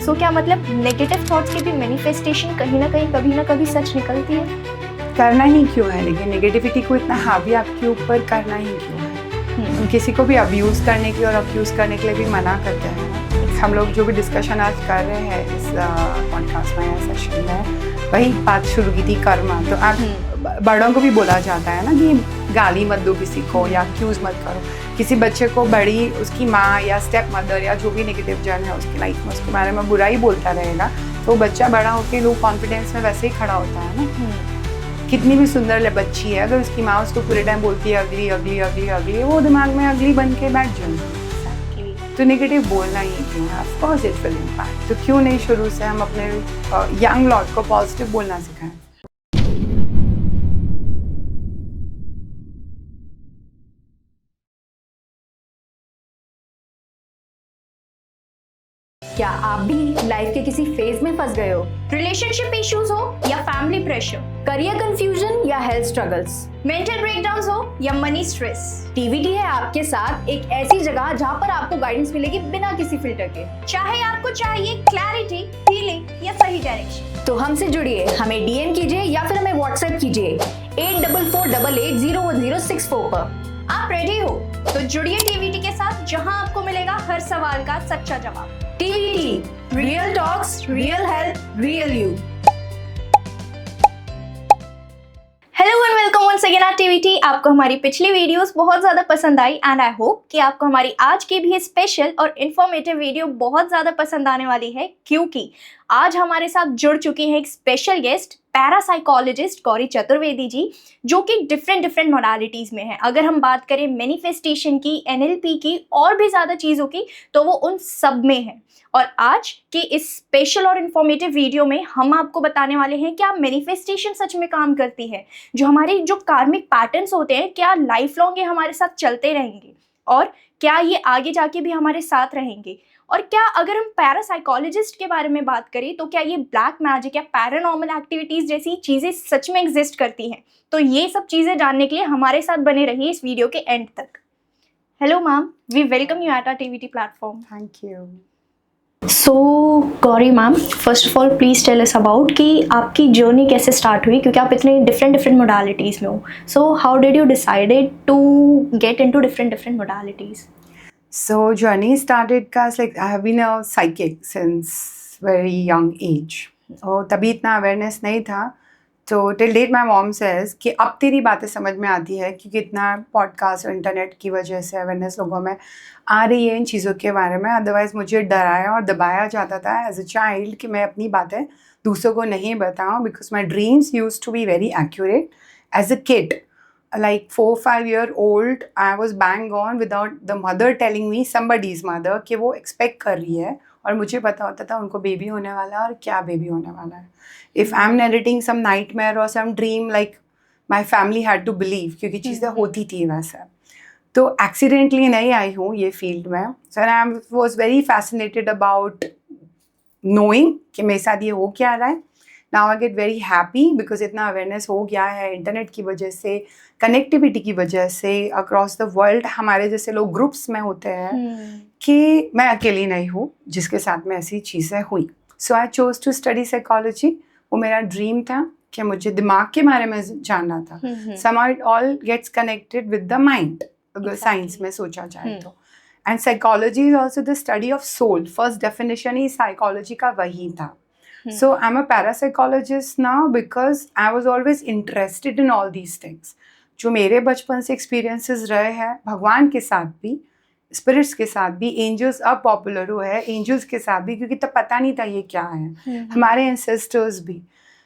सो क्या मतलब negative thoughts की भी मैनिफेस्टेशन कहीं ना कहीं कभी ना कभी सच निकलती है? करना ही क्यों है, लेकिन नेगेटिविटी को इतना हावी आपके ऊपर करना ही क्यों है? हम किसी को भी अब्यूज़ करने की और अब्यूज़ करने के लिए भी मना करते हैं ना। हम लोग जो भी डिस्कशन आज कर रहे हैं इस पॉडकास्ट में या सेशन में, वही बात शुरू की थी कर्मा। तो आप बड़ों को भी बोला जाता है ना कि गाली मत दो किसी को या अक्यूज़ मत करो किसी बच्चे को। बड़ी उसकी माँ या स्टेप मदर या जो भी नेगेटिव जन है उसकी लाइफ में उसके बारे में बुरा ही बोलता रहेगा, तो वो बच्चा बड़ा होकर लो कॉन्फिडेंस में वैसे ही खड़ा होता है ना। कितनी भी सुंदर बच्ची है, अगर उसकी माँ उसको पूरे टाइम बोलती है अगली अगली अगली अगली, वो दिमाग में अगली बन के बैठ जाएगी। तो नेगेटिव बोलना ही क्यों है? Of course it will impact. तो क्यों नहीं शुरू से हम अपने यंग लॉट को पॉजिटिव बोलना सिखाएं। क्या आप भी लाइफ के किसी फेज में फंस गए हो? रिलेशनशिप इश्यूज हो या फैमिली प्रेशर, करियर कंफ्यूजन या हेल्थ स्ट्रगल्स, मेंटल ब्रेकडाउन्स हो या मनी स्ट्रेस, टीवीटी है आपके साथ एक ऐसी जगह जहां पर आपको गाइडेंस मिलेगी बिना किसी फिल्टर के। चाहे आपको चाहिए क्लैरिटी, हीलिंग या सही डायरेक्शन, तो हमसे जुड़िए। हमें डीएम कीजिए या फिर हमें व्हाट्सएप कीजिए 8448801064 पर। आप रेडी हो तो जुड़िए टीवीटी के साथ, जहां आपको मिलेगा हर सवाल का सच्चा जवाब। TVT, real talks, real health, real you. Hello and welcome once again at TVT. आपको हमारी पिछली वीडियोस बहुत ज़्यादा पसंद आई एंड आई होप कि आपको हमारी आज की भी स्पेशल और इन्फॉर्मेटिव वीडियो बहुत ज़्यादा पसंद आने वाली है, क्योंकि आज हमारे साथ जुड़ चुकी हैं एक special guest, parapsychologist Gauri Chaturvedi ji, जो कि डिफरेंट मोडालिटीज़ में है। अगर हम बात करें मैनिफेस्टेशन की, एनएलपी की और भी ज़्यादा चीज़ों की, तो वो उन सब में है। और आज के इस स्पेशल और इन्फॉर्मेटिव वीडियो में हम आपको बताने वाले हैं क्या मैनिफेस्टेशन सच में काम करती है, जो हमारे जो कार्मिक पैटर्न्स होते हैं क्या लाइफ लॉन्ग ये हमारे साथ चलते रहेंगे, और क्या ये आगे जाके भी हमारे साथ रहेंगे, और क्या अगर हम पैरासाइकोलॉजिस्ट के बारे में बात करें तो क्या ये ब्लैक मैजिक या पैरानॉर्मल एक्टिविटीज़ जैसी चीज़ें सच में एग्जिस्ट करती हैं। तो ये सब चीज़ें जानने के लिए हमारे साथ बने रहिए इस वीडियो के एंड तक। Hello ma'am, we welcome you at our TVT platform. Thank you. So Gauri ma'am, first of all please tell us about कि आपकी जर्नी कैसे स्टार्ट हुई, क्योंकि आप इतने डिफरेंट मोडालिटीज़ में हो। So how did you decided to get into different modalities? So journey started because like I have been a psychic since very young age. और तभी इतना अवेयरनेस नहीं था। तो till date my mom says कि अब तेरी बातें समझ में आती है, क्योंकि इतना पॉडकास्ट और इंटरनेट की वजह से अवेयरनेस लोगों में आ रही है इन चीज़ों के बारे में। अदरवाइज़ मुझे डराया और दबाया जाता था एज अ चाइल्ड कि मैं अपनी बातें दूसरों को नहीं बताऊँ, because my dreams use to be very accurate as a kid. Like 4-5 year old, I was bang on without the mother telling me, somebody's mother, कि वो expect कर रही है, और मुझे पता होता था उनको बेबी होने वाला है और क्या बेबी होने वाला है. If I'm narrating some nightmare or some dream, like my family had to believe, क्योंकि चीज़ें होती थी वैसे. तो accidentally नहीं आई हूँ ये फील्ड में. So I was very fascinated about knowing कि मेरे साथ ये हो क्या रहा है. Now I get very happy because इतना अवेयरनेस हो गया है इंटरनेट की वजह से, कनेक्टिविटी की वजह से अक्रॉस द वर्ल्ड हमारे जैसे लोग ग्रुप्स में होते हैं कि मैं अकेली नहीं हूँ जिसके साथ में ऐसी चीज़ें हुई. So I chose to study psychology. वो मेरा ड्रीम था कि मुझे दिमाग के बारे में जानना था. somehow it all gets connected with the mind, अगर साइंस में सोचा जाए तो. And psychology is also the study of soul. First definition ही साइकोलॉजी का वही था. So I'm a parapsychologist now because I was always interested in all these things. जो मेरे बचपन से एक्सपीरियंसेस रहे हैं भगवान के साथ भी, स्पिरिट्स के साथ भी, एंजल्स अब पॉपुलर हुए हैं एंजल्स के साथ भी, क्योंकि तब पता नहीं था ये क्या है. हमारे एंसेस्टर्स भी.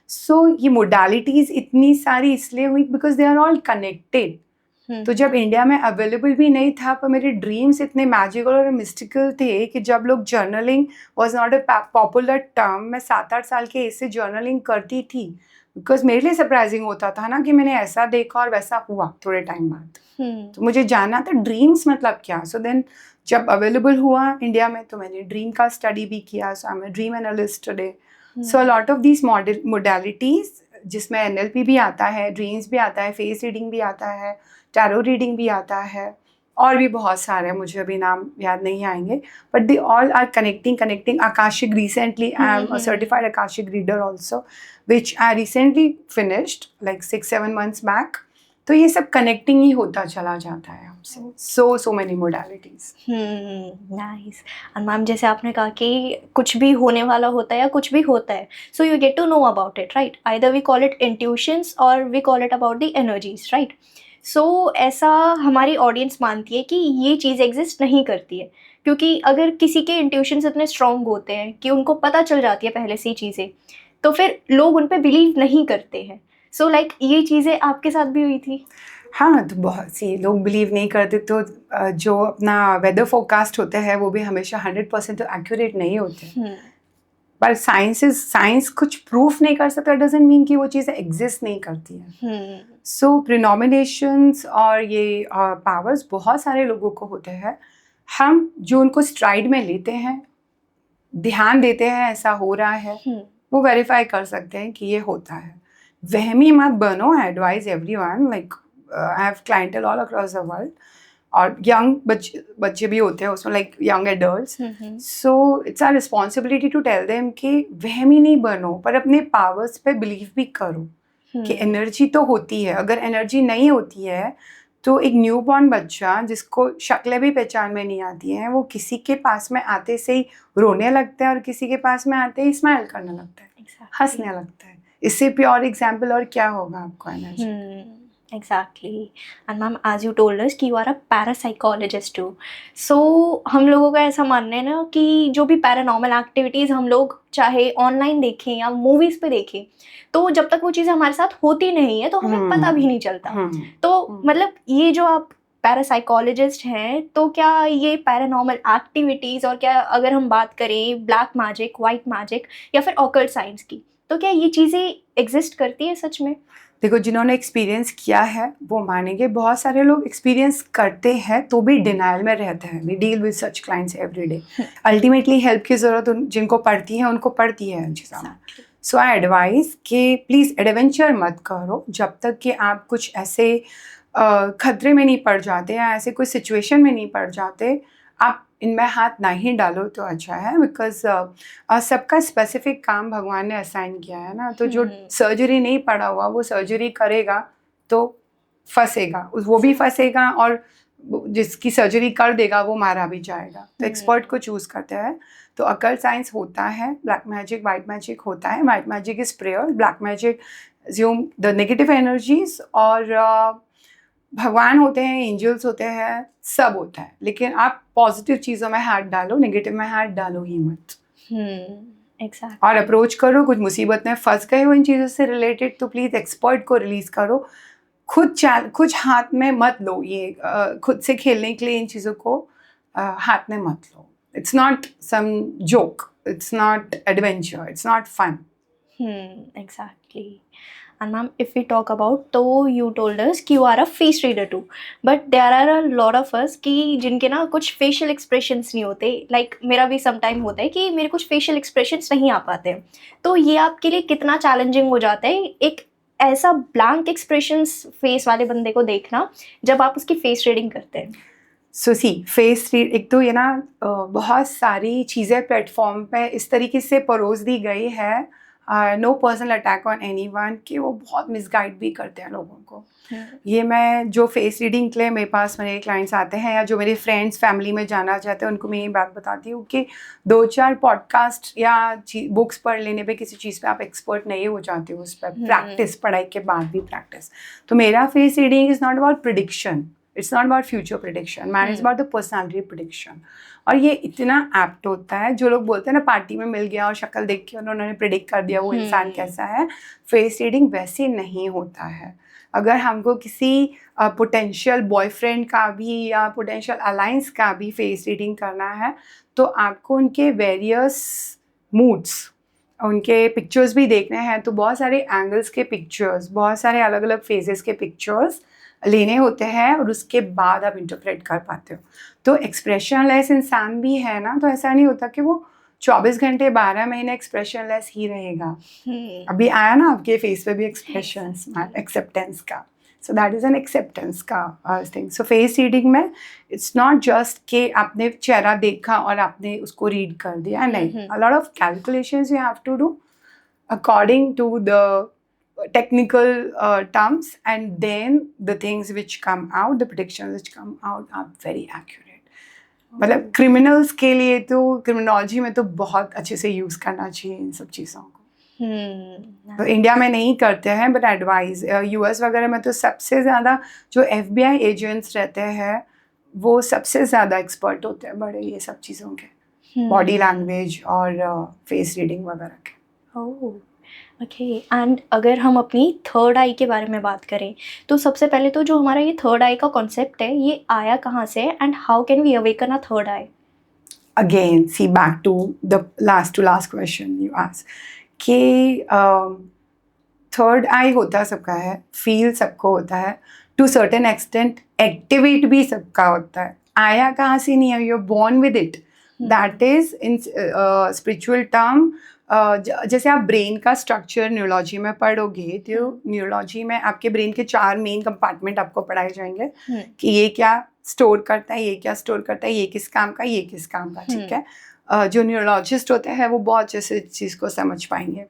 सो ये मोडालिटीज़ इतनी सारी इसलिए हुई because they are all connected. तो जब इंडिया में अवेलेबल भी नहीं था, पर मेरे ड्रीम्स इतने मैजिकल और मिस्टिकल थे कि जब लोग journaling was not a popular term, मैं 7-8 साल के एज से जर्नलिंग करती थी, बिकॉज मेरे लिए सरप्राइजिंग होता था ना कि मैंने ऐसा देखा और वैसा हुआ थोड़े टाइम बाद. तो मुझे जानना था ड्रीम्स मतलब क्या. सो देन जब अवेलेबल हुआ इंडिया में तो मैंने ड्रीम का स्टडी भी किया. So I am a dream analyst today. So a lot of these modalities जिसमें एनएलपी भी आता है, ड्रीम्स भी आता है, फेस रीडिंग भी आता है, टैरो रीडिंग भी आता है, और भी बहुत सारे हैं, मुझे अभी नाम याद नहीं आएंगे, but they all are connecting. Akashic, recently I am a certified akashic reader also, which I recently finished like 6-7 months back. तो ये सब कनेक्टिंग ही होता चला जाता है हमसे. So many modalities. नाइस. और मैम जैसे आपने कहा कि कुछ भी होने वाला होता है या कुछ भी होता है, so you get to know about it, right? Either we call it intuitions और we call it about the energies, right? So ऐसा हमारी ऑडियंस मानती है कि ये चीज़ एग्जिस्ट नहीं करती है, क्योंकि अगर किसी के इंट्यूशंस इतने स्ट्रॉन्ग होते हैं कि उनको पता चल जाती है पहले से ही चीज़ें, तो फिर लोग उन पे बिलीव नहीं करते हैं. सो लाइक ये चीज़ें आपके साथ भी हुई थी? हाँ, तो बहुत सी लोग बिलीव नहीं करते. तो जो अपना वेदर फोरकास्ट होते हैं वो भी हमेशा 100% तो एक्यूरेट नहीं होते. पर साइंस कुछ प्रूफ नहीं कर सकता, डजंट मीन कि वो चीज़ें एग्जिस्ट नहीं करती हैं. सो प्रिनोमिनेशंस और ये पावर्स बहुत सारे लोगों को होते हैं. हम जो उनको स्ट्राइड में लेते हैं, ध्यान देते हैं ऐसा हो रहा है, वो वेरीफाई कर सकते हैं कि ये होता है. वहमी मत बनो. I advise everyone, like I have clientele all across the world, और यंग बच्चे भी होते हैं उसमें, like young adults. So it's our responsibility to tell them कि वहमी नहीं बनो, पर अपने पावर्स पे बिलीव भी करो कि एनर्जी तो होती है. अगर एनर्जी नहीं होती है तो एक न्यूबॉर्न बच्चा जिसको शक्लें भी पहचान में नहीं आती हैं, वो किसी के पास में आते से ही रोने लगता है और किसी के पास में आते ही स्माइल करने लगता है, हंसने लगता है. इससे प्योर एग्जाम्पल और क्या होगा आपको energy. Exactly. And ma'am, as you told us कि you are a parapsychologist too. So हम लोगों का ऐसा मानना है ना कि जो भी पैरानॉर्मल एक्टिविटीज़ हम लोग चाहे ऑनलाइन देखें या मूवीज़ पे देखें, तो जब तक वो चीज़ें हमारे साथ होती नहीं है तो हमें पता भी नहीं चलता. तो मतलब ये जो आप पैरासाइकोलॉजिस्ट हैं, तो क्या ये पैरानॉर्मल एक्टिविटीज़, और क्या अगर हम बात करें ब्लैक मैजिक, वाइट मैजिक या फिर ऑकल्ट साइंस की, तो क्या ये चीज़ें एग्जिस्ट करती है सच में? देखो, जिन्होंने एक्सपीरियंस किया है वो मानेंगे. बहुत सारे लोग एक्सपीरियंस करते हैं तो भी डिनाइल में रहते हैं. We deal with such clients every day. Ultimately help की ज़रूरत जिनको पड़ती है उनको पड़ती है. सो आई एडवाइस कि प्लीज़ एडवेंचर मत करो जब तक कि आप कुछ ऐसे खतरे में नहीं पड़ जाते या ऐसे कोई सिचुएशन में नहीं पड़ जाते. आप इनमें हाथ ना ही डालो तो अच्छा है, बिकॉज सबका स्पेसिफिक काम भगवान ने असाइन किया है ना. तो जो सर्जरी नहीं पड़ा हुआ वो सर्जरी करेगा तो फंसेगा, वो भी फंसेगा, और जिसकी सर्जरी कर देगा वो मारा भी जाएगा. तो एक्सपर्ट को चूज़ करते हैं. तो अकल्ट साइंस होता है, ब्लैक मैजिक, वाइट मैजिक होता है. White magic is prayer, black magic ज्यूम the negative energies, और भगवान होते हैं, एंजल्स होते हैं, सब होता है. लेकिन आप पॉजिटिव चीज़ों में हाथ डालो, नेगेटिव में हाथ डालो ही मत. Exactly. और अप्रोच करो. कुछ मुसीबत में फंस गए हो इन चीज़ों से रिलेटेड तो प्लीज़ एक्सपर्ट को रिलीज़ करो. कुछ हाथ में मत लो. ये खुद से खेलने के लिए इन चीज़ों को हाथ में मत लो. It's not some joke, it's not adventure, it's not fun. Exactly. And ma'am, if we talk about, तो you told us कि you are a face reader too, but there are a lot of us कि जिनके ना कुछ facial expressions नहीं होते. Like मेरा भी sometime होता है कि मेरे कुछ facial expressions नहीं आ पाते. तो ये आपके लिए कितना challenging हो जाता है एक ऐसा blank expressions face वाले बंदे को देखना जब आप उसकी face reading करते हैं? सो सी, फेस रीड, एक तो ये ना बहुत सारी चीज़ें प्लेटफॉर्म पे इस तरीके से परोस दी गई है, no personal attack on anyone, कि वो बहुत मिसगाइड भी करते हैं लोगों को. ये मैं जो फेस रीडिंग के लिए मेरे पास मेरे क्लाइंट्स आते हैं या जो मेरे फ्रेंड्स फैमिली में जाना चाहते हैं उनको मैं ये बात बताती हूँ कि 2-4 पॉडकास्ट या बुक्स पढ़ लेने पे किसी चीज़ पे आप एक्सपर्ट नहीं हो जाते हो. उस पर प्रैक्टिस, पढ़ाई के बाद भी प्रैक्टिस. तो मेरा face reading is not about prediction, it's not about future prediction, man is about the personality prediction. और ये इतना एप्ट होता है. जो लोग बोलते हैं ना पार्टी में मिल गया और शक्ल देख के उन्होंने प्रिडिक्ट कर दिया वो इंसान कैसा है, फेस रीडिंग वैसे नहीं होता है. अगर हमको किसी पोटेंशियल बॉयफ्रेंड का भी या पोटेंशियल अलायंस का भी फेस रीडिंग करना है तो आपको उनके वेरियस मूड्स, उनके पिक्चर्स भी देखने हैं. तो बहुत सारे एंगल्स के पिक्चर्स, बहुत सारे अलग अलग फेजेस के पिक्चर्स लेने होते हैं और उसके बाद आप इंटरप्रेट कर पाते हो. तो एक्सप्रेशनलेस इंसान भी है ना, तो ऐसा नहीं होता कि वो 24 घंटे 12 महीने एक्सप्रेशनलेस ही रहेगा. अभी आया ना आपके फेस पे भी एक्सप्रेशन, एक्सेप्टेंस का. So that is an acceptance का थिंग. सो फेस रीडिंग में इट्स नॉट जस्ट कि आपने चेहरा देखा और आपने उसको रीड कर दिया. नहीं, a lot of calculations you have to do according to the technical terms, and then the things which come out, the predictions which come out are very accurate. मतलब क्रिमिनल्स के लिए तो क्रिमिनोलॉजी में तो बहुत अच्छे से यूज़ करना चाहिए इन सब चीज़ों को. तो इंडिया में नहीं करते हैं, बट एडवाइस यूएस वगैरह में तो सबसे ज़्यादा जो FBI एजेंट्स रहते हैं वो सबसे ज़्यादा एक्सपर्ट होते हैं बड़े ये सब चीज़ों के, बॉडी लैंग्वेज और फेस रीडिंग वगैरह के. ओके. एंड अगर हम अपनी थर्ड आई के बारे में बात करें तो सबसे पहले तो जो हमारा ये थर्ड आई का कॉन्सेप्ट है ये आया कहाँ से, and how can we awaken a third eye? Again, see back to the last question you asked कि थर्ड आई होता सबका है, फील सबको होता है, टू सर्टेन एक्सटेंट एक्टिवेट भी सबका होता है. आया कहाँ से नहीं है, you are born with it. That is in spiritual term. जैसे आप ब्रेन का स्ट्रक्चर न्यूरोलॉजी में पढ़ोगे तो न्यूरोलॉजी में आपके ब्रेन के 4 मेन कंपार्टमेंट आपको पढ़ाए जाएंगे कि ये क्या स्टोर करता है, ये क्या स्टोर करता है, ये किस काम का, ये किस काम का. ठीक है. जो न्यूरोलॉजिस्ट होते हैं वो बहुत अच्छे से इस चीज़ को समझ पाएंगे.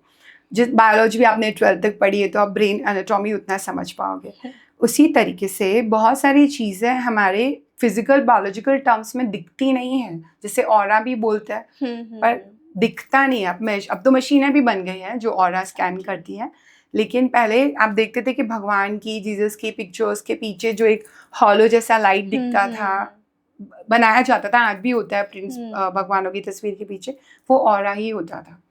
जिस बायोलॉजी भी आपने 12th तक पढ़ी है तो आप ब्रेन एनाटॉमी उतना समझ पाओगे. उसी तरीके से बहुत सारी चीज़ें हमारे फिजिकल बायोलॉजिकल टर्म्स में दिखती नहीं है. जैसे ऑरा भी बोलते हैं पर दिखता नहीं है. अब तो मशीनें भी बन गई हैं जो ऑरा स्कैन करती हैं, लेकिन पहले आप देखते थे कि भगवान की, जीसस की पिक्चर्स के पीछे जो एक हॉलो जैसा लाइट दिखता था, बनाया जाता था, आज भी होता है प्रिंस भगवानों की तस्वीर के पीछे, वो ऑरा ही होता था.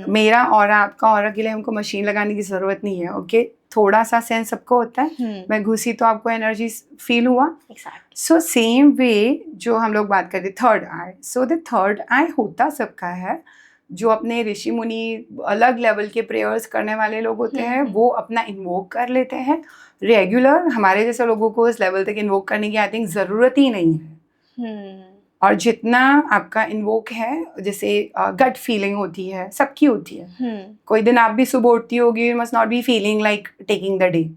मेरा ऑरा आपका ऑरा के लिए हमको मशीन लगाने की जरूरत नहीं है. ओके, थोड़ा सा सेंस सबको होता है. मैं घुसी तो आपको एनर्जी फील हुआ. सो सेम वे जो हम लोग बात करते third eye, so the third eye होता सबका है. जो अपने ऋषि मुनि अलग लेवल के प्रेयर्स करने वाले लोग होते हैं वो अपना इन्वोक कर लेते हैं. रेगुलर हमारे जैसे लोगों को इस लेवल तक इन्वोक करने की आई थिंक ज़रूरत ही नहीं है. और जितना आपका इन्वोक है, जैसे गट फीलिंग होती है, सबकी होती है. कोई दिन आप भी सुबह उठती होगी, you must not be feeling like taking the day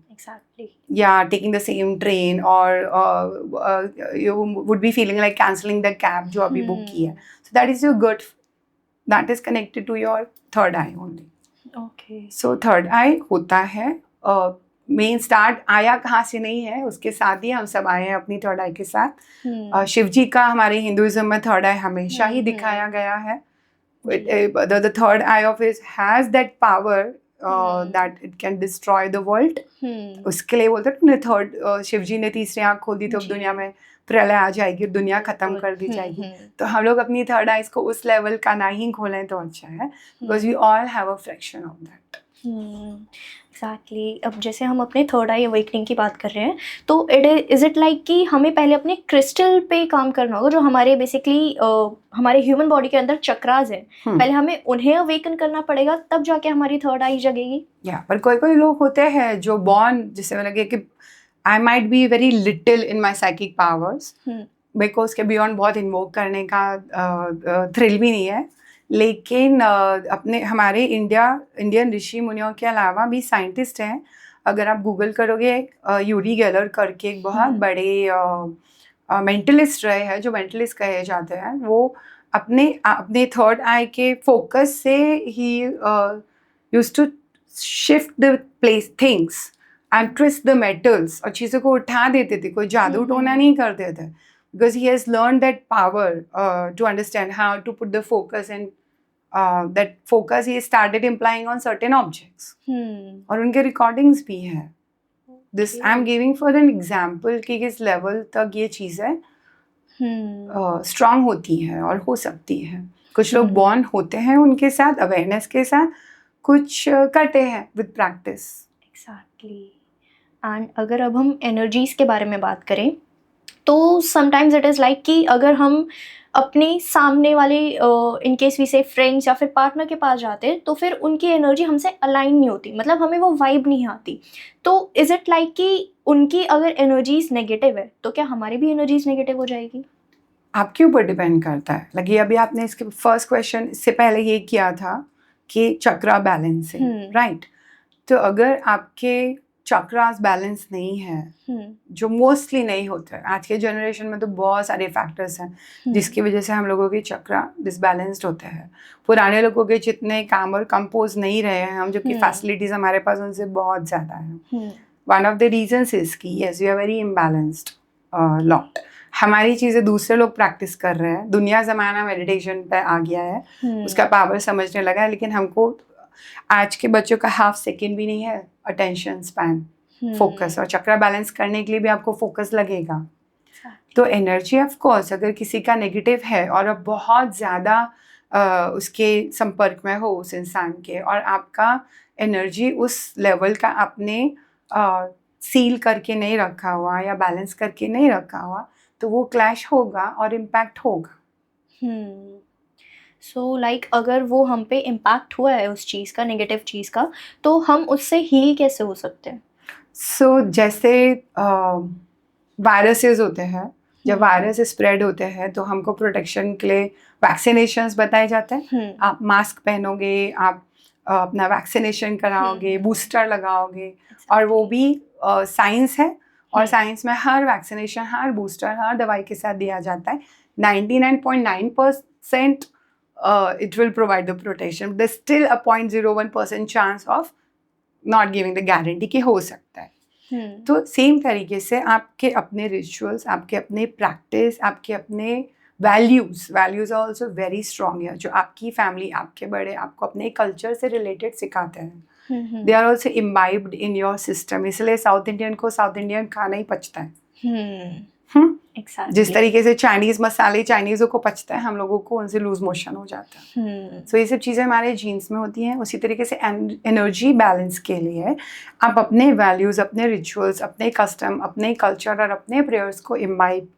या टेकिंग द सेम ट्रेन, और you would be feeling like cancelling the cab जो अभी बुक की है. So that is your gut, that is connected to your third eye only. Okay. So third eye होता है. Main start आया कहाँ से नहीं है, उसके साथ ही हम सब आए हैं अपनी थर्ड आई के साथ. शिव जी का हमारे हिंदुइज्म में थर्ड आई हमेशा ही दिखाया गया है. The third eye of his has that power that it can destroy the world. उसके लिए बोलते हैं थर्ड, शिव जी ने तीसरी आँख खोल दी तो अब दुनिया में प्रलय आ जाएगी, दुनिया खत्म कर दी जाएगी. तो हम लोग अपनी थर्ड आइज को उस लेवल का ना ही खोलें तो अच्छा है, because we all have a fraction of that. Exactly. अब जैसे हम अपने थर्ड आई अवेकनिंग की बात कर रहे हैं तो इज़ इट लाइक कि हमें पहले अपने क्रिस्टल पे काम करना होगा, जो हमारे बेसिकली हमारे ह्यूमन बॉडी के अंदर चक्रास हैं, पहले हमें उन्हें अवेकन करना पड़ेगा तब जाके हमारी थर्ड आई जगेगी. पर कोई लोग होते हैं जो बॉर्न, जिससे लगे कि I might be very little in my psychic powers, मेरे को उसके बियॉन्ड बहुत इन्वोक करने का थ्रिल भी नहीं है. लेकिन अपने हमारे इंडियन ऋषि मुनियों के अलावा भी साइंटिस्ट हैं. अगर आप गूगल करोगे, यूरी गेलर करके एक बहुत बड़े मेंटलिस्ट रहे हैं, जो मेंटलिस्ट कहे जाते हैं, वो अपने थर्ड आई के फोकस से ही used to shift displace things and twist the metals, और चीज़ों को उठा देते थे. कोई जादू टोना नहीं करते थे, because he has learned that power to understand how to put the focus, and that focus he started implying on certain objects. और उनके recordings भी हैं. This I'm giving for an example कि किस level तक ये चीज़ें strong होती हैं और हो सकती हैं. कुछ लोग born होते हैं उनके साथ, awareness के साथ, कुछ करते हैं with practice. Exactly. And अगर अब हम energies के बारे में बात करें तो समटाइम्स इट इज़ लाइक कि अगर हम अपने सामने वाले इन केस वी से फ्रेंड्स या फिर पार्टनर के पास जाते हैं तो फिर उनकी एनर्जी हमसे अलाइन नहीं होती, मतलब हमें वो वाइब नहीं आती. तो इज़ इट लाइक कि उनकी अगर एनर्जीज नेगेटिव है तो क्या हमारी भी एनर्जीज नेगेटिव हो जाएगी? आपके ऊपर डिपेंड करता है. लगे अभी आपने इसके फर्स्ट क्वेश्चन इससे पहले ये किया था कि चक्रा बैलेंसिंग, राइट? तो अगर आपके चक्रास बैलेंस नहीं है, जो मोस्टली नहीं होते। आज के जनरेशन में तो बहुत सारे फैक्टर्स हैं जिसकी वजह से हम लोगों के चक्रा डिसबैलेंस्ड होते हैं। पुराने लोगों के जितने काम और कंपोज नहीं रहे हैं हम, जबकि फैसिलिटीज हमारे पास उनसे बहुत ज़्यादा है। One of the reasons is कि yes we are very imbalanced lot. हमारी चीज़ें दूसरे लोग प्रैक्टिस कर रहे हैं, दुनिया ज़माना मेडिटेशन पे आ गया है, उसका पावर समझने लगा है, लेकिन हमको आज के बच्चों का हाफ सेकेंड भी नहीं है अटेंशन स्पैन, फोकस। और चक्रा बैलेंस करने के लिए भी आपको फोकस लगेगा। तो एनर्जी ऑफ कोर्स अगर किसी का नेगेटिव है और अब बहुत ज़्यादा उसके संपर्क में हो उस इंसान के, और आपका एनर्जी उस लेवल का आपने सील करके नहीं रखा हुआ या बैलेंस करके नहीं रखा हुआ, तो वो क्लैश होगा और इम्पैक्ट होगा। सो लाइक अगर वो हम पे इम्पैक्ट हुआ है उस चीज़ का, नेगेटिव चीज़ का, तो हम उससे हील कैसे हो सकते हैं? सो जैसे वायरसेस होते हैं, जब वायरस स्प्रेड होते हैं तो हमको प्रोटेक्शन के लिए वैक्सीनेशंस बताए जाते हैं। आप मास्क पहनोगे, आप अपना वैक्सीनेशन कराओगे, बूस्टर लगाओगे, और वो भी साइंस है। और साइंस में हर वैक्सीनेशन, हर बूस्टर, हर दवाई के साथ दिया जाता है 99.9% it will provide the protection. There's still a 0.01% chance of not giving the guarantee कि हो सकता है। तो सेम तरीके से आपके अपने रिचुअल्स, आपके अपने प्रैक्टिस, आपके अपने values are also very strong है, जो आपकी फैमिली, आपके बड़े आपको अपने कल्चर से रिलेटेड सिखाते हैं। They are also imbibed in your system. इसलिए साउथ इंडियन को साउथ इंडियन खाना ही पचता है। Exactly. जिस तरीके से चाइनीज मसाले चाइनीज़ों को पचता है, हम लोगों को उनसे लूज मोशन हो जाता है। सो ये सब चीज़ें हमारे जीन्स में होती हैं। उसी तरीके से एनर्जी बैलेंस के लिए आप अपने वैल्यूज़, अपने रिचुअल्स, अपने कस्टम, अपने कल्चर और अपने प्रेयर्स को इम्बाइब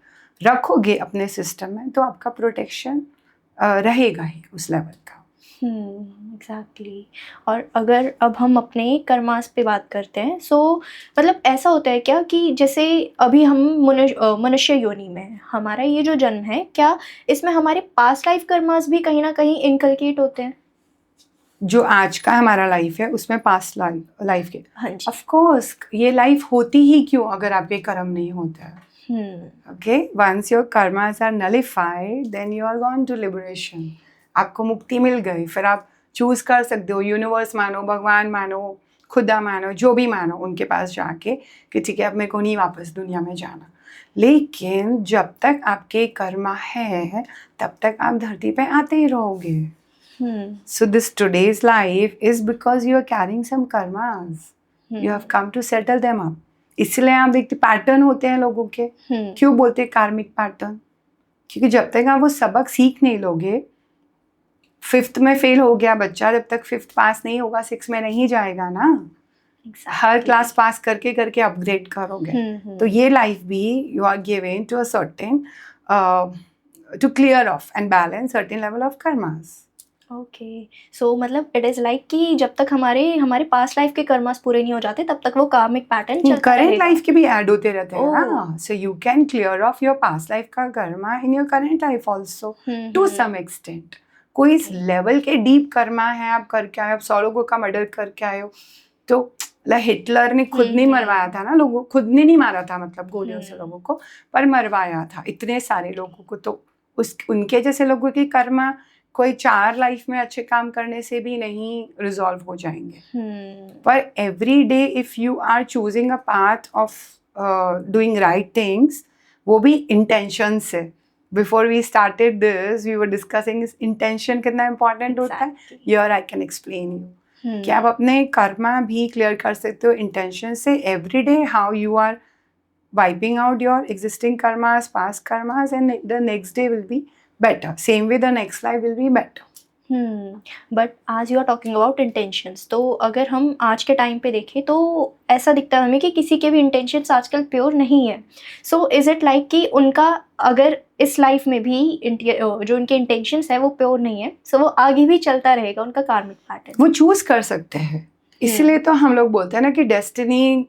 रखोगे अपने सिस्टम में, तो आपका प्रोटेक्शन रहेगा ही उस लेवल का। एग्जैक्टली। और अगर अब हम अपने कर्मास पे बात करते हैं, सो मतलब ऐसा होता है क्या कि जैसे अभी हम मनुष्य योनि में हैं, हमारा ये जो जन्म है, क्या इसमें हमारे पास्ट लाइफ कर्मास भी कहीं ना कहीं इनकलकेट होते हैं? जो आज का हमारा लाइफ है उसमें पास्ट लाइफ के, हाँ जी, ऑफ कोर्स ये लाइफ होती ही क्यों अगर आपके कर्म नहीं होते हैं। Okay, once your karmas are nullified, then you are gone to liberation. आपको मुक्ति मिल गई। फिर आप चूज कर सकते हो, यूनिवर्स मानो, भगवान मानो, खुदा मानो, जो भी मानो, उनके पास जाके कि ठीक है अब मेरे को नहीं वापस दुनिया में जाना। लेकिन जब तक आपके कर्मा है तब तक आप धरती पे आते ही रहोगे। So this today's life is because you are carrying some karmas. You have come to settle them up. इसलिए आप देखते पैटर्न होते हैं लोगों के। क्यों बोलते हैं कार्मिक पैटर्न? क्योंकि जब तक आप वो सबक सीख नहीं लोगे, 5th में फेल हो गया बच्चा, जब तक 5th पास नहीं होगा 6 में नहीं जाएगा ना। हर क्लास पास करके करके अपग्रेड करोगे। तो ये लाइफ भी you are given to a certain to clear off and balance certain level of karmas. Okay, so मतलब इट इज लाइक कि जब तक हमारे पास्ट लाइफ के कर्मास पूरे नहीं हो जाते तब तक वो कार्मिक पैटर्न चलता रहेगा। करंट लाइफ के भी ऐड होते रहते हैं ना। So you can clear off your past life का karma in your current life also to some extent. कोई इस लेवल के डीप कर्मा है आप करके आए, आप 100 लोगों का मर्डर करके आए हो, तो हिटलर ने खुद नहीं मरवाया था ना लोगों, खुद ने नहीं मारा था मतलब गोलियों से लोगों को, पर मरवाया था इतने सारे लोगों को। तो उनके जैसे लोगों की कर्मा कोई 4 लाइफ में अच्छे काम करने से भी नहीं रिजॉल्व हो जाएंगे। पर every day if you are choosing a path of doing right things, वो भी इंटेंशन से। Before we started this we were discussing इस इंटेंशन कितना इम्पोर्टेंट होता है। Here I can explain you कि आप अपने कर्मा भी क्लियर कर सकते हो इंटेंशन से। Every day how you are wiping out your existing karmas, past karmas, and the next day will be better. Same way the next life will be better. But as you are talking about intentions, तो अगर हम आज के time पे देखें तो ऐसा दिखता है हमें कि किसी के भी intentions आजकल प्योर नहीं है। So is it like कि उनका अगर इस लाइफ में भी जो उनके intentions है वो प्योर नहीं है, so वो आगे भी चलता रहेगा उनका कार्मिक पैटर्न? वो चूज कर सकते हैं। इसलिए तो हम लोग बोलते हैं ना कि डेस्टिनी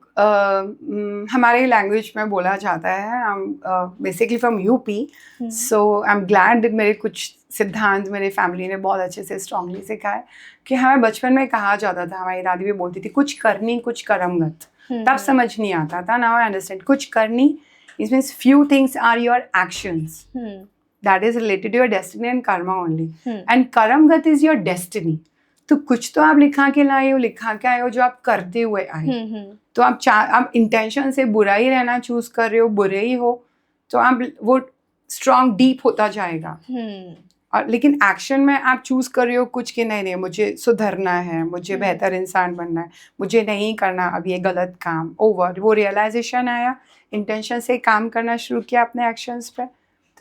हमारे लैंग्वेज में बोला जाता है। I am basically from UP, so I am glad मेरे कुछ सिद्धांत मेरे फैमिली ने बहुत अच्छे से स्ट्रांगली सिखाया कि हमें बचपन में कहा जाता था, हमारी दादी भी बोलती थी कुछ करनी कुछ कर्मगत। तब समझ नहीं आता था, नाउ आई अंडरस्टैंड। कुछ करनी, it means few things are your actions that is related to your destiny and karma only, and कर्म गत इज योर डेस्टिनी। तो कुछ तो आप लिखा के लाए हो, लिखा के आए हो जो आप करते हुए आए। तो आप इंटेंशन से बुरा ही रहना चूज कर रहे हो, बुरे ही हो, तो आप वो स्ट्रॉन्ग डीप होता जाएगा। और लेकिन एक्शन में आप चूज कर रहे हो कुछ कि नहीं मुझे सुधरना है, मुझे बेहतर इंसान बनना है, मुझे नहीं करना अब ये गलत काम, ओवर वो रियलाइजेशन आया, इंटेंशन से काम करना शुरू किया अपने एक्शंस पे,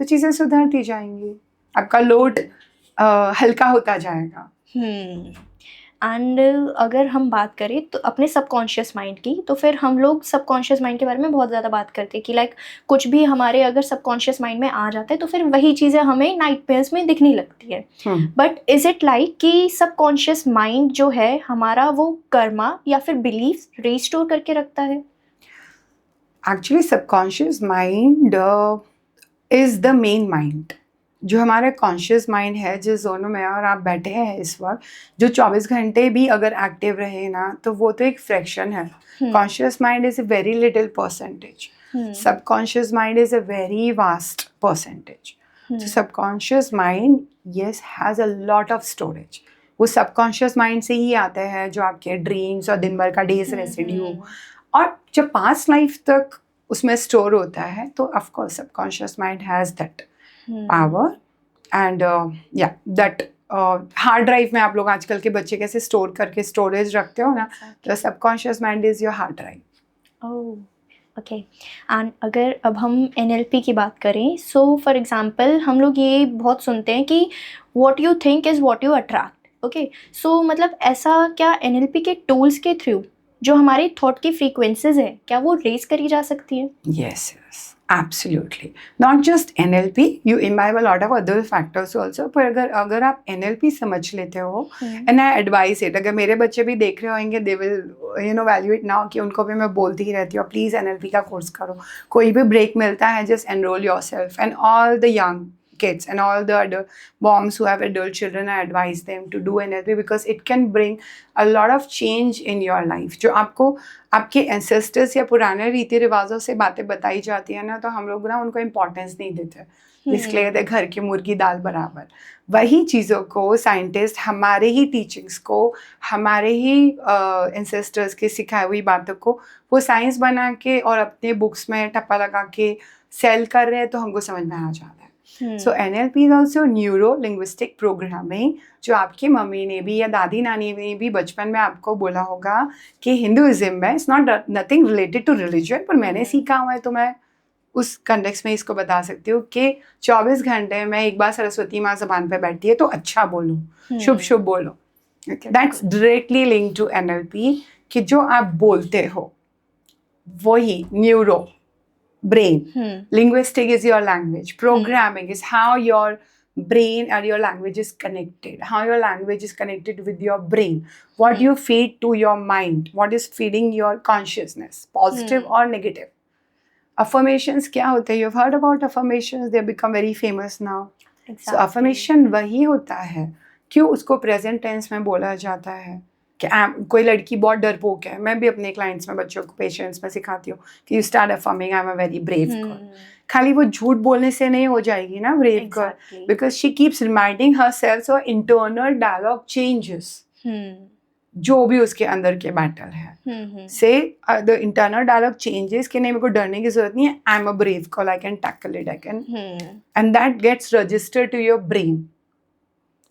तो चीज़ें सुधरती जाएंगी, आपका लोड हल्का होता जाएगा। एंड अगर हम बात करें तो अपने सबकॉन्शियस माइंड की, तो फिर हम लोग सबकॉन्शियस माइंड के बारे में बहुत ज़्यादा बात करते हैं कि लाइक कुछ भी हमारे अगर सबकॉन्शियस माइंड में आ जाता है तो फिर वही चीज़ें हमें नाइटमेयर्स में दिखने लगती है। बट इज़ इट लाइक कि सबकॉन्शियस माइंड जो है हमारा वो कर्मा या फिर बिलीफ रिस्टोर करके रखता है? Actually subconscious mind is the main mind. जो हमारा कॉन्शियस माइंड है, जिस जोनों में और आप बैठे हैं इस वक्त, जो 24 घंटे भी अगर एक्टिव रहे ना, तो वो तो एक फ्रैक्शन है। Conscious mind is a very little percentage, subconscious mind is a very vast percentage. तो subconscious mind yes has a lot of storage. वो सबकॉन्शियस माइंड से ही आते हैं जो आपके ड्रीम्स और दिन भर का डेज रेसिड्यू, और जब पास्ट लाइफ तक उसमें स्टोर होता है, तो of course subconscious mind has that power and yeah that hard drive में आप लोग आजकल के बच्चे कैसे स्टोर करके स्टोरेज रखते हो ना, तो subconscious mind is your hard drive. Oh okay. And अगर अब हम NLP की बात करें, सो फॉर एग्जांपल हम लोग ये बहुत सुनते हैं कि what you think is what you attract. Okay, so मतलब ऐसा क्या NLP के टूल्स के थ्रू जो हमारी थॉट की फ्रीक्वेंसीज है, क्या वो रेज करी जा सकती है? Yes, absolutely. Not just NLP, you imbibe a lot of other factors also. पर अगर आप NLP समझ लेते हो, and I advise it, अगर मेरे बच्चे भी देख रहे होंगे, they will value it now, कि उनको भी मैं बोलती ही रहती हूँ प्लीज़ NLP का कोर्स करो। कोई भी ब्रेक मिलता है, just enroll yourself, and all the young kids and all the other moms who have adult children, I advise them to do NLP because it can bring a lot of change in your life. जो आपको आपके ancestors या पुराने रीति रिवाजों से बातें बताई जाती है ना, तो हम लोग ना उनको इम्पोर्टेंस नहीं देते, इसलिए कहते घर की मुर्गी दाल बराबर। वही चीज़ों को साइंटिस्ट हमारे ही टीचिंग्स को, हमारे ही ancestors के सिखाई हुई बातों को वो साइंस बना के और अपने बुक्स में टप्पा लगा के सेल कर रहे हैं, तो हमको समझ में आ जाता है। So NLP is also neuro linguistic programming, जो आपकी मम्मी ने भी या दादी नानी ने भी बचपन में आपको बोला होगा कि हिंदुइज्म में it's not nothing related to religion, पर मैंने सीखा हुआ है, तो मैं उस कंटेक्स्ट में इसको बता सकती हूँ कि 24 घंटे में एक बार सरस्वती माँ ज़बान पे बैठती है तो अच्छा बोलो, शुभ शुभ बोलो। That's directly link to NLP, कि जो आप बोलते हो वही neuro brain. Linguistic is your language. Programming is how your brain and your language is connected. How your language is connected with your brain. What you feed to your mind. What is feeding your consciousness. Positive or negative. Affirmations क्या होते हैं? You've heard about affirmations. They have become very famous now. Exactly. So affirmation वही होता है। क्यों उसको present tense में बोला जाता है? कि कोई लड़की बहुत डरपोक है, मैं भी अपने क्लाइंट्स में, बच्चों को, पेशेंट्स में सिखाती हूँ कि you start affirming I am a very brave girl. खाली वो झूठ बोलने से नहीं हो जाएगी ना brave girl, because she keeps reminding herself, so internal dialogue changes. जो भी उसके अंदर के बैटल है, से द इंटरनल डायलॉग चेंजेस कि नहीं मेरे को डरने की जरूरत नहीं है, I am a brave girl, I can tackle it, I can, and that gets registered to your brain,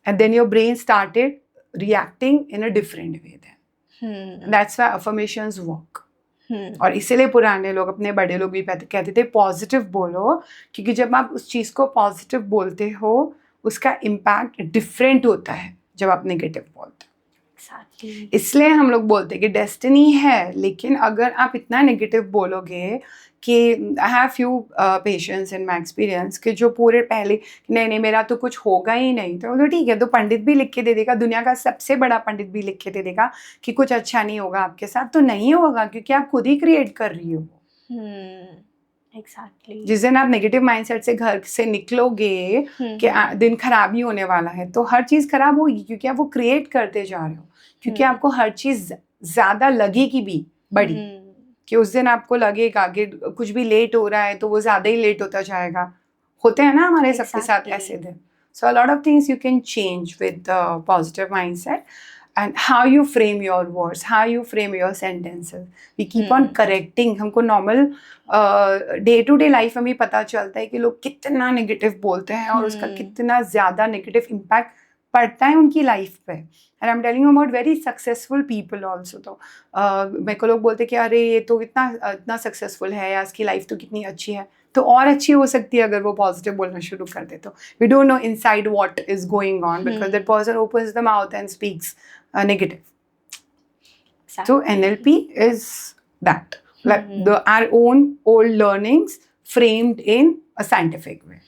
and then your brain started reacting in a different way then. That's why affirmations work. और इसीलिए पुराने लोग, अपने बड़े लोग भी कहते थे पॉजिटिव बोलो, क्योंकि जब आप उस चीज़ को पॉजिटिव बोलते हो उसका इम्पैक्ट डिफरेंट होता है जब आप नेगेटिव बोलते हो। Exactly. इसलिए हम लोग बोलते हैं कि डेस्टिनी है, लेकिन अगर आप इतना नेगेटिव बोलोगे कि I have few patients in my experience कि जो पूरे पहले नहीं मेरा तो कुछ होगा ही नहीं, तो ठीक है, तो पंडित भी लिख के दे देगा, दुनिया का सबसे बड़ा पंडित भी लिख के दे देगा कि कुछ अच्छा नहीं होगा आपके साथ, तो नहीं होगा क्योंकि आप खुद ही क्रिएट कर रही हो। Exactly. जिस दिन आप नेगेटिव माइंडसेट से घर से निकलोगे कि दिन खराब ही होने वाला है, तो हर चीज़ खराब होगी, क्योंकि आप वो क्रिएट करते जा रहे हो, क्योंकि आपको हर चीज़ ज़्यादा लगेगी भी बड़ी। कि उस दिन आपको लगेगा कि कुछ भी लेट हो रहा है तो वो ज़्यादा ही लेट होता जाएगा। होते हैं ना हमारे सबके साथ Exactly. ऐसे दिन। So a lot of things you can change with the positive mindset and how you frame your words, how you frame your sentences. We keep on correcting. हमको normal day to day life में भी पता चलता है कि लोग कितना negative बोलते हैं और उसका कितना ज़्यादा नेगेटिव इम्पैक्ट पड़ता है उनकी लाइफ पे। And I am telling about very successful people also. तो मेरे को लोग बोलते हैं कि अरे ये तो इतना सक्सेसफुल है या इसकी लाइफ तो कितनी अच्छी है। तो और अच्छी हो सकती है अगर वो पॉजिटिव बोलना शुरू कर दे। तो we don't know inside what is going on because that person opens the mouth and speaks negative. So NLP is that, like our own old learnings framed in a scientific way.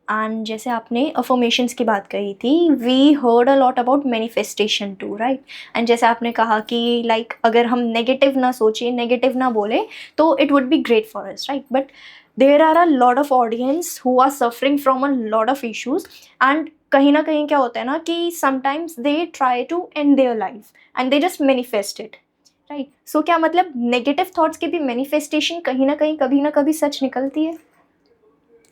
And जैसे आपने affirmations की बात कही थी, we heard a lot about manifestation too, right? And जैसे आपने कहा कि लाइक अगर हम नेगेटिव ना सोचें, नेगेटिव ना बोले तो it would be great for us, right? But there are a lot of audience who are suffering from a lot of issues and कहीं ना कहीं क्या होता है ना कि sometimes they try to end their life and they just manifest it, right? So क्या मतलब नेगेटिव थॉट्स की भी मैनिफेस्टेशन कहीं ना कहीं कभी ना कभी सच निकलती है?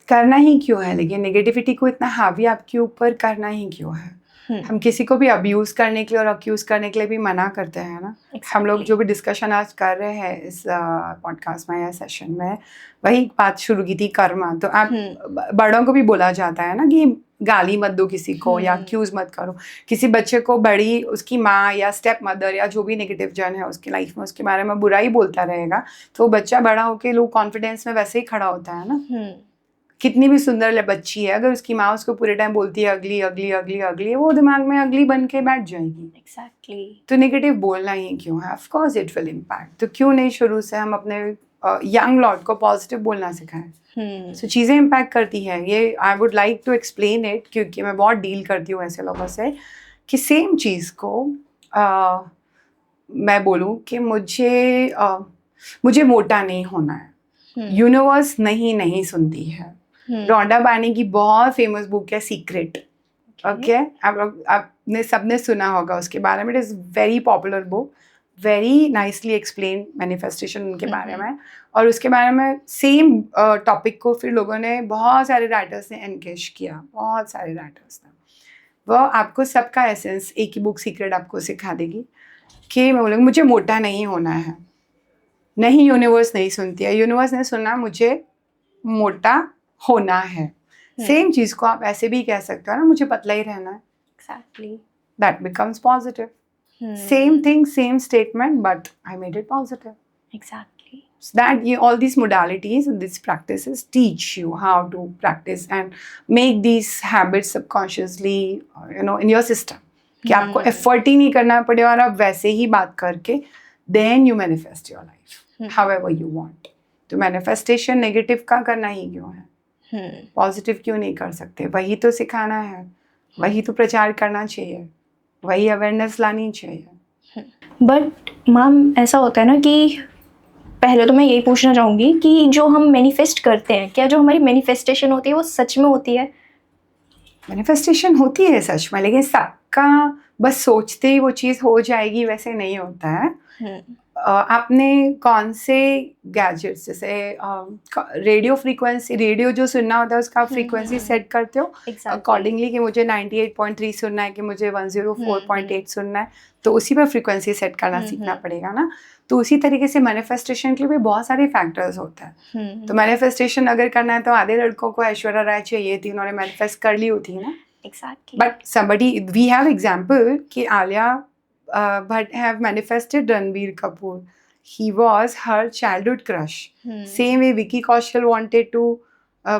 करना ही क्यों है, लेकिन नेगेटिविटी को इतना हावी आपके ऊपर करना ही क्यों है? हम किसी को भी अब्यूज़ करने के लिए और अक्यूज़ करने के लिए भी मना करते हैं ना। हम लोग जो भी डिस्कशन आज कर रहे हैं इस पॉडकास्ट में या सेशन में, वही बात शुरू की थी कर्मा। तो आप बड़ों को भी बोला जाता है ना कि गाली मत दो किसी को या अक्यूज़ मत करो। किसी बच्चे को बड़ी उसकी माँ या स्टेप मदर या जो भी नेगेटिव जन है उसकी लाइफ में उसके बारे में बुराई बोलता रहेगा तो वो बच्चा बड़ा होकर लो कॉन्फिडेंस में वैसे ही खड़ा होता है ना। कितनी भी सुंदर बच्ची है, अगर उसकी माँ उसको पूरे टाइम बोलती है अगली अगली अगली अगली, वो दिमाग में अगली बन के बैठ जाएगी। एग्जैक्टली। तो नेगेटिव बोलना ही क्यों है? Of course it will impact. तो क्यों नहीं शुरू से हम अपने यंग लॉट को पॉजिटिव बोलना सिखाएं। सो चीज़ें इम्पैक्ट करती हैं। ये I would like to explain it क्योंकि मैं बहुत डील करती हूँ ऐसे लोगों से कि सेम चीज़ को मैं बोलूँ कि मुझे मोटा नहीं होना है। यूनिवर्स नहीं सुनती है। रोंडा बानी की बहुत फेमस बुक है सीक्रेट। ओके, आपने सबने सुना होगा उसके बारे में। It is very popular book, very nicely explain manifestation उनके बारे में। और उसके बारे में सेम टॉपिक को फिर लोगों ने बहुत सारे राइटर्स ने एनकेश किया, बहुत सारे राइटर्स ने। वो आपको सबका एसेंस एक ही बुक सीक्रेट आपको सिखा देगी कि मैं बोलूँगी मुझे मोटा नहीं होना है। नहीं, यूनिवर्स नहीं सुनती है। यूनिवर्स ने सुना मुझे मोटा होना है। सेम चीज को आप ऐसे भी कह सकते हो ना, मुझे पतला ही रहना है। Exactly. That becomes positive. Same thing, same statement, but I made it positive. Exactly. So that all these modalities and these practices teach you how to practice and make these habits subconsciously, in your system. कि आपको effort ही नहीं करना पड़े और आप वैसे ही बात करके then you manifest your life however you want. तो manifestation negative का करना ही क्यों है? पॉजिटिव क्यों नहीं कर सकते? वही तो सिखाना है, वही तो प्रचार करना चाहिए, वही अवेयरनेस लानी चाहिए। बट मैम ऐसा होता है ना कि पहले तो मैं यही पूछना चाहूँगी कि जो हम मैनिफेस्ट करते हैं, क्या जो हमारी मैनिफेस्टेशन होती है वो सच में होती है? मैनिफेस्टेशन होती है सच में, लेकिन सबका बस सोचते ही वो चीज़ हो जाएगी वैसे नहीं होता है। आपने कौन से गैजेट्स जैसे रेडियो फ्रीक्वेंसी, रेडियो जो सुनना होता है उसका फ्रीक्वेंसी सेट करते हो अकॉर्डिंगली कि मुझे 98.3 सुनना है कि मुझे 104.8 सुनना है, तो उसी पर फ्रीक्वेंसी सेट करना सीखना पड़ेगा ना। तो उसी तरीके से मैनिफेस्टेशन के लिए भी बहुत सारे फैक्टर्स होते हैं। तो मैनिफेस्टेशन अगर करना है तो आधे लड़कों को ऐश्वर्या राय चाहिए थी, उन्होंने मैनिफेस्ट कर ली होती है ना। Exactly. But somebody, we have example कि Alia Bhatt have manifested Ranbir Kapoor. He was her childhood crush. Same way Vicky Kaushal wanted to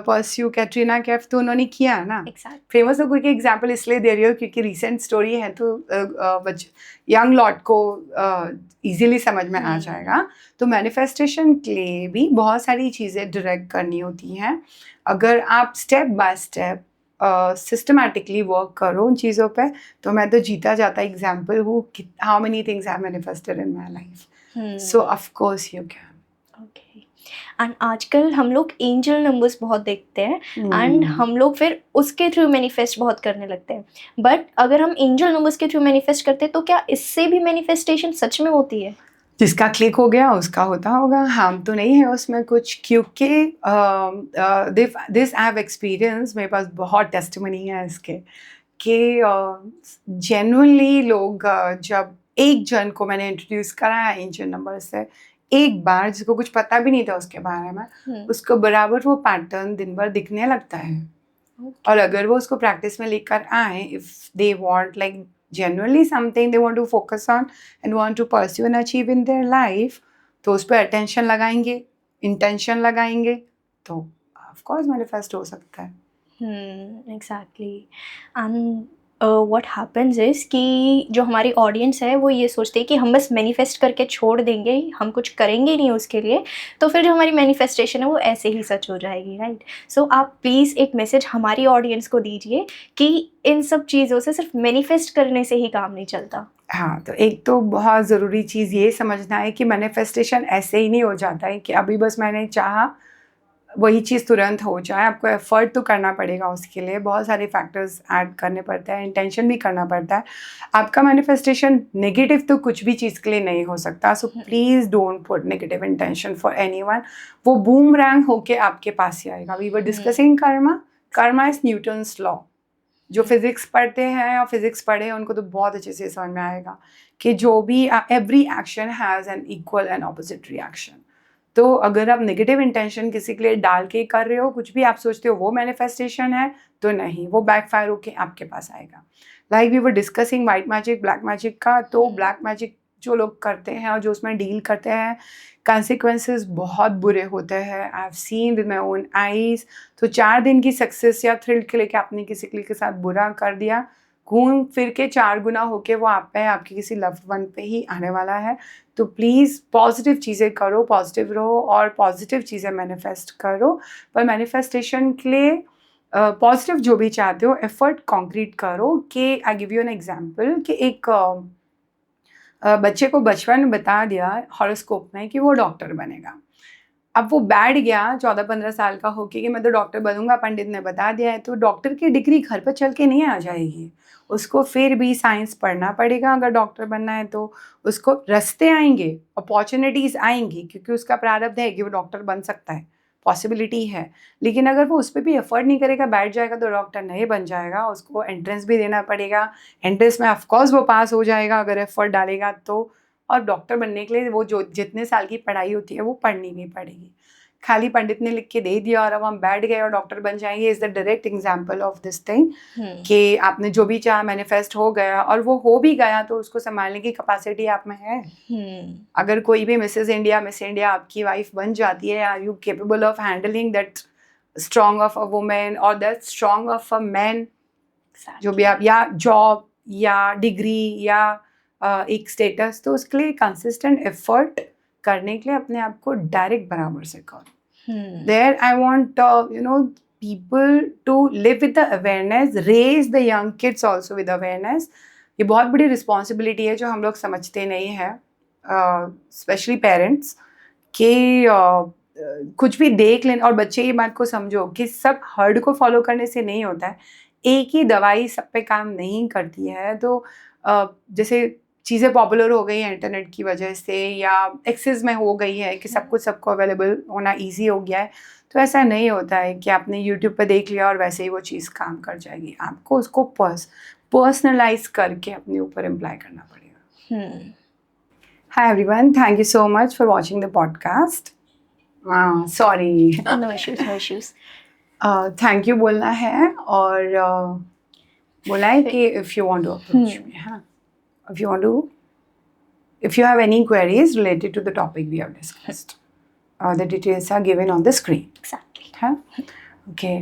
pursue Katrina Kaif, तो उन्होंने किया ना। Exactly. फेमस कोई के एग्जाम्पल इसलिए दे रही हो क्योंकि रिसेंट स्टोरी है तो यंग लॉट को इजीली समझ में आ जाएगा। तो मैनिफेस्टेशन के लिए भी बहुत सारी चीज़ें डायरेक्ट करनी होती हैं। अगर आप step by step systematically work करो उन चीज़ों पे, तो मैं तो जीता जाता एग्जाम्पल हूँ। How many things I manifested in my life, so of course you can. Okay. And आजकल हम लोग एंजल नंबर्स बहुत देखते हैं एंड हम लोग फिर उसके थ्रू मैनिफेस्ट बहुत करने लगते हैं। बट अगर हम एंजल नंबर्स के थ्रू मैनिफेस्ट करते हैं तो क्या इससे भी मैनिफेस्टेशन सच में होती है? जिसका क्लिक हो गया उसका होता होगा, हम तो नहीं है उसमें कुछ, क्योंकि दिस आई हैव एक्सपीरियंस, मेरे पास बहुत टेस्टिमनी है इसके कि जेन्युइनली लोग जब एक जन को मैंने इंट्रोड्यूस कराया एंजल नंबर से, एक बार जिसको कुछ पता भी नहीं था उसके बारे में, उसको बराबर वो पैटर्न दिन भर दिखने लगता है। और अगर वो उसको प्रैक्टिस में लेकर आए, if they want like genuinely something they want to focus on and want to pursue and achieve in their life, तो उस पर अटेंशन लगाएंगे, इंटेंशन लगाएंगे, तो ऑफ कोर्स मैनिफेस्ट हो सकता है। Exactly. And what happens is कि जो हमारी ऑडियंस है वो ये सोचते हैं कि हम बस मैनिफेस्ट करके छोड़ देंगे, हम कुछ करेंगे नहीं उसके लिए, तो फिर जो हमारी मैनिफेस्टेशन है वो ऐसे ही सच हो जाएगी, राइट? सो आप प्लीज़ एक मैसेज हमारी ऑडियंस को दीजिए कि इन सब चीज़ों से सिर्फ मैनिफेस्ट करने से ही काम नहीं चलता। हाँ, तो एक तो बहुत ज़रूरी चीज़ ये समझना है कि मैनिफेस्टेशन ऐसे ही नहीं हो जाता है कि अभी बस मैंने चाहा वही चीज़ तुरंत हो जाए। आपको एफर्ट तो करना पड़ेगा उसके लिए, बहुत सारे फैक्टर्स ऐड करने पड़ते हैं, इंटेंशन भी करना पड़ता है। आपका मैनिफेस्टेशन नेगेटिव तो कुछ भी चीज़ के लिए नहीं हो सकता, so please don't put negative intention for anyone. वो बूमरैंग होके आपके पास ही आएगा। We were discussing karma, karma is Newton's law. जो फिजिक्स पढ़ते हैं और फिजिक्स पढ़े हैं उनको तो बहुत अच्छे से समझ में आएगा कि जो भी every action has an equal and opposite reaction. तो अगर आप नेगेटिव इंटेंशन किसी के लिए डाल के कर रहे हो, कुछ भी आप सोचते हो वो मैनिफेस्टेशन है, तो नहीं, वो बैकफायर होके आपके पास आएगा। Like we were discussing white magic, black magic का, तो ब्लैक मैजिक जो लोग करते हैं और जो उसमें डील करते हैं, consequences बहुत बुरे होते हैं। I have seen with my own eyes. तो 4 दिन की सक्सेस या थ्रिल के लेके आपने किसी के साथ बुरा कर दिया, घूम फिर के 4 गुना होके वो आप पे, आपके किसी लव्ड वन पे ही आने वाला है। तो प्लीज़ पॉजिटिव चीज़ें करो, पॉजिटिव रहो और पॉजिटिव चीज़ें मैनिफेस्ट करो। पर मैनिफेस्टेशन के लिए पॉजिटिव जो भी चाहते हो एफर्ट कॉन्क्रीट करो। कि I give you an example कि एक बच्चे को बचपन में बता दिया हॉरोस्कोप में कि वो डॉक्टर बनेगा। अब वो बैठ गया 14-15 साल का होके कि मैं तो डॉक्टर बनूंगा, पंडित ने बता दिया है, तो डॉक्टर की डिग्री घर पर चल के नहीं आ जाएगी। उसको फिर भी साइंस पढ़ना पड़ेगा अगर डॉक्टर बनना है, तो उसको रास्ते आएंगे, अपॉर्चुनिटीज़ आएंगी, क्योंकि उसका प्रारब्ध है कि वो डॉक्टर बन सकता है, पॉसिबिलिटी है। लेकिन अगर वो उस पर भी एफर्ट नहीं करेगा, बैठ जाएगा, तो डॉक्टर नहीं बन जाएगा। उसको एंट्रेंस भी देना पड़ेगा, एंट्रेंस में ऑफकोर्स वो पास हो जाएगा अगर एफर्ट डालेगा तो। और डॉक्टर बनने के लिए वो जो जितने साल की पढ़ाई होती है वो पढ़नी भी पड़ेगी। खाली पंडित ने लिख के दे दिया और अब हम बैठ गए और डॉक्टर बन जाएंगे, is the direct example of this thing कि आपने जो भी चाहा मैनिफेस्ट हो गया, और वो हो भी गया तो उसको संभालने की कैपेसिटी आप में है। अगर कोई भी मिसेस इंडिया, मिस इंडिया आपकी वाइफ बन जाती है, are you capable of handling that strong of a women और that strong of a man? जो भी आप, या जॉब या डिग्री या एक स्टेटस, तो उसके लिए कंसिस्टेंट एफर्ट करने के लिए अपने आप को डायरेक्ट बराबर से करो। There I want people to live with the awareness, raise the young kids also with awareness। ये बहुत बड़ी रिस्पॉन्सिबिलिटी है जो हम लोग समझते नहीं हैं, स्पेशली पेरेंट्स, कि कुछ भी देख लें। और बच्चे ये बात को समझो कि सब हर्ड को फॉलो करने से नहीं होता है, एक ही दवाई सब पे काम नहीं करती है। तो जैसे चीज़ें पॉपुलर हो गई हैं इंटरनेट की वजह से, या एक्सेस में हो गई है कि सब कुछ सबको अवेलेबल होना ईजी हो गया है, तो ऐसा नहीं होता है कि आपने यूट्यूब पे देख लिया और वैसे ही वो चीज़ काम कर जाएगी। आपको उसको पर्सनलाइज करके अपने ऊपर अप्लाई करना पड़ेगा। Hi everyone, thank you so much for watching the podcast. Sorry, no issues. Thank you बोलना है, और बोला है कि if you want to approach me, हाँ, if you have any queries related to the topic we have discussed, the details are given on the screen. Exactly. Huh? Okay.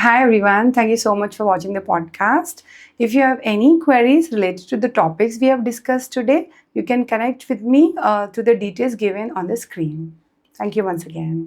Hi everyone, thank you so much for watching the podcast. If you have any queries related to the topics we have discussed today, you can connect with me to the details given on the screen. Thank you once again.